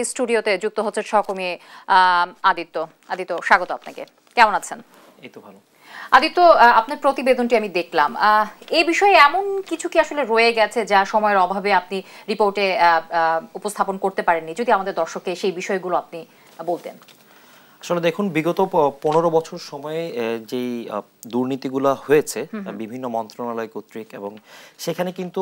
স্টুডিওতে যুক্ত হচ্ছে সহকর্মী আদিত্য। আদিত্য, স্বাগত আপনাকে। কেমন আছেন? এই তো ভালো। আদিত্য, আপনার প্রতিবেদনটি আমি দেখলাম। এই বিষয়ে এমন কিছু কি আসলে রয়ে গেছে যা সময়ের অভাবে আপনি রিপোর্টে উপস্থাপন করতে পারেননি? যদি আমাদের দর্শককে সেই বিষয়গুলো আপনি বলতেন। আসলে দেখুন, বিগত 15 বছর সময়ে যেই দুর্নীতিগুলো হয়েছে বিভিন্ন মন্ত্রণালয় কর্তৃক, এবং সেখানে কিন্তু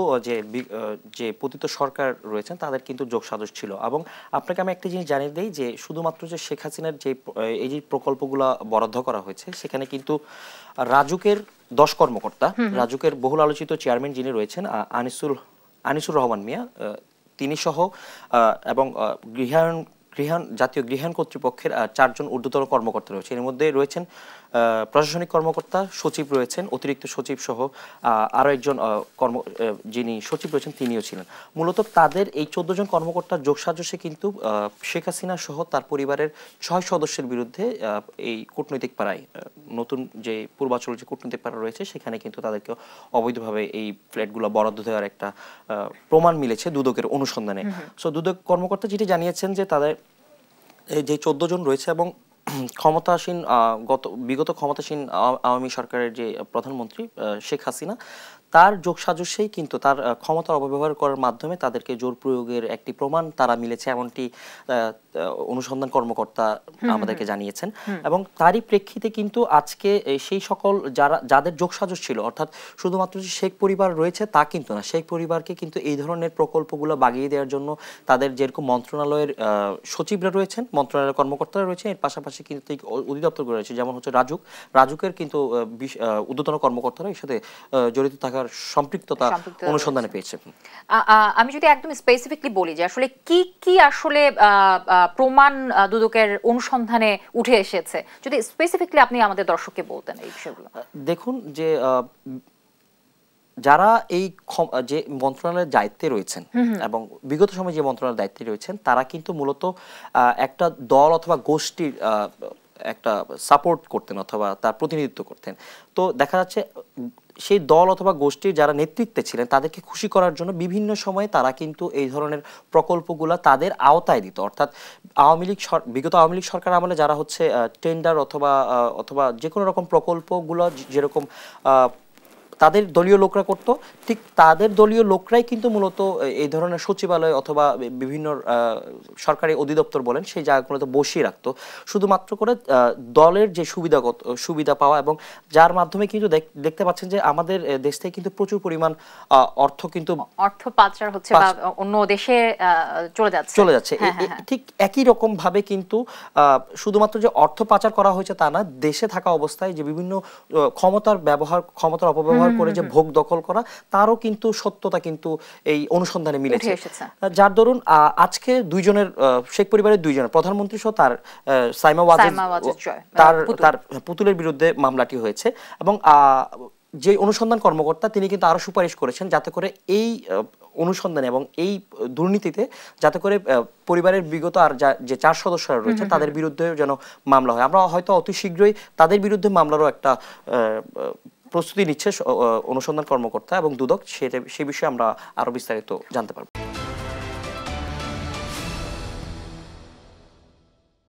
যে পতিত সরকার রয়েছেন তাদের কিন্তু যোগসাজশ ছিল। এবং আপনাকে আমি একটা জিনিস জানিয়ে দিই যে শুধুমাত্র যে শেখ হাসিনার এই যে প্রকল্পগুলো বরাদ্দ করা হয়েছে, সেখানে কিন্তু রাজুকের 10 কর্মকর্তা, রাজুকের বহুল আলোচিত চেয়ারম্যান যিনি রয়েছেন আনিসুর রহমান মিয়া, তিনি সহ এবং জাতীয় গৃহায়ণ কর্তৃপক্ষের 4 জন ঊর্ধ্বতন কর্মকর্তা রয়েছে। এর মধ্যে রয়েছেন প্রশাসনিক কর্মকর্তা, সচিব রয়েছেন, অতিরিক্ত সচিব সহ আরও একজন যিনি সচিব রয়েছেন তিনিও ছিলেন। মূলত তাদের এই 14 জন কর্মকর্তার যোগসাজশে কিন্তু শেখ হাসিনা সহ তার পরিবারের 6 সদস্যের বিরুদ্ধে এই কূটনৈতিক পাড়ায়, নতুন যে পূর্বাচল যে কূটনৈতিক পাড়া রয়েছে, সেখানে কিন্তু তাদেরকে অবৈধভাবে এই ফ্ল্যাটগুলো বরাদ্দ দেওয়ার একটা প্রমাণ মিলেছে দুদকের অনুসন্ধানে। সো দুদক কর্মকর্তা যেটি জানিয়েছেন যে তাদের যে 14 জন রয়েছে এবং বিগত ক্ষমতাসীন আওয়ামী সরকারের যে প্রধানমন্ত্রী শেখ হাসিনা, তার যোগসাজশেই কিন্তু তার ক্ষমতার অপব্যবহার করার মাধ্যমে তাদেরকে জোর প্রয়োগের একটি প্রমাণ তারা মিলেছে, এমনটি অনুসন্ধান কর্মকর্তা আমাদেরকে জানিয়েছেন। এবং তারই প্রেক্ষিতে কিন্তু আজকে সেই সকল যাদের যোগসাজশ ছিল, অর্থাৎ শুধুমাত্র যে শেখ পরিবার রয়েছে তা কিন্তু না, শেখ পরিবারকে কিন্তু এই ধরনের প্রকল্পগুলো বাগিয়ে দেওয়ার জন্য তাদের যেরকম মন্ত্রণালয়ের সচিবরা রয়েছেন, মন্ত্রণালয়ের কর্মকর্তারা রয়েছেন, এর পাশাপাশি কিন্তু অধিদপ্তর রয়েছে, যেমন হচ্ছে রাজুকের কিন্তু ঊর্ধ্বতন কর্মকর্তারা এর সাথে জড়িত থাকার সম্পৃক্ততা অনুসন্ধানে পেয়েছে। আমি যদি একদম স্পেসিফিকলি বলি যে আসলে কি কি আসলে প্রমাণ দুদকের অনুসন্ধানে উঠে এসেছে, যদি স্পেসিফিকলি আপনি আমাদের দর্শককে বলতেন এই বিষয়গুলো। দেখুন, যে যারা এই যে মন্ত্রণালয়ের দায়িত্বে রয়েছেন এবং বিগত সময়ে যে মন্ত্রণালয়ের দায়িত্বে রয়েছেন, তারা কিন্তু মূলত একটা দল অথবা গোষ্ঠীর একটা সাপোর্ট করতেন অথবা তার প্রতিনিধিত্ব করতেন। তো দেখা যাচ্ছে সেই দল অথবা গোষ্ঠীর যারা নেতৃত্বে ছিলেন তাদেরকে খুশি করার জন্য বিভিন্ন সময়ে তারা কিন্তু এই ধরনের প্রকল্পগুলো তাদের আওতায় দিত। অর্থাৎ বিগত আওয়ামী লীগ সরকার আমলে যারা হচ্ছে টেন্ডার অথবা যে কোনো রকম প্রকল্পগুলো যেরকম তাদের দলীয় লোকরা করত, ঠিক তাদের দলীয় লোকরাই কিন্তু মূলত এই ধরনের সচিবালয় অথবা বিভিন্ন সরকারি অধিদপ্তর বলেন সেই জায়গাগুলোতে বসিয়ে রাখতো, শুধুমাত্র করে দলের যে সুবিধা পাওয়া, এবং যার মাধ্যমে কিন্তু দেখতে পাচ্ছেন যে আমাদের দেশ থেকে কিন্তু প্রচুর পরিমাণ অর্থ পাচার হচ্ছে বা অন্য দেশে চলে যাচ্ছে। ঠিক একই রকম ভাবে কিন্তু শুধুমাত্র যে অর্থ পাচার করা হয়েছে তা না, দেশে থাকা অবস্থায় যে বিভিন্ন ক্ষমতার অপব্যবহার করে যে ভোগ দখল করা, তারও কিন্তু সত্যতা কিন্তু এই অনুসন্ধানে মিলেছে। যার দরুন আজকে শেখ পরিবারের 2 জনের প্রধানমন্ত্রী সহ তার সাইমা ওয়াজেদ তার পুতুলের বিরুদ্ধে মামলাটি হয়েছে। এবং যে অনুসন্ধান কর্মকর্তা তিনি কিন্তু আরো সুপারিশ করেছেন যাতে করে এই অনুসন্ধানে এবং এই দুর্নীতিতে যাতে করে পরিবারের বিগত আর যে 4 সদস্যরা রয়েছে তাদের বিরুদ্ধে যেন মামলা হয়। আমরা হয়তো অতি শীঘ্রই তাদের বিরুদ্ধে মামলারও একটা প্রস্তুতি নিচ্ছে অনুসন্ধান কর্মকর্তা এবং দুদক, সে বিষয়ে আমরা আরো বিস্তারিত জানতে পারবো।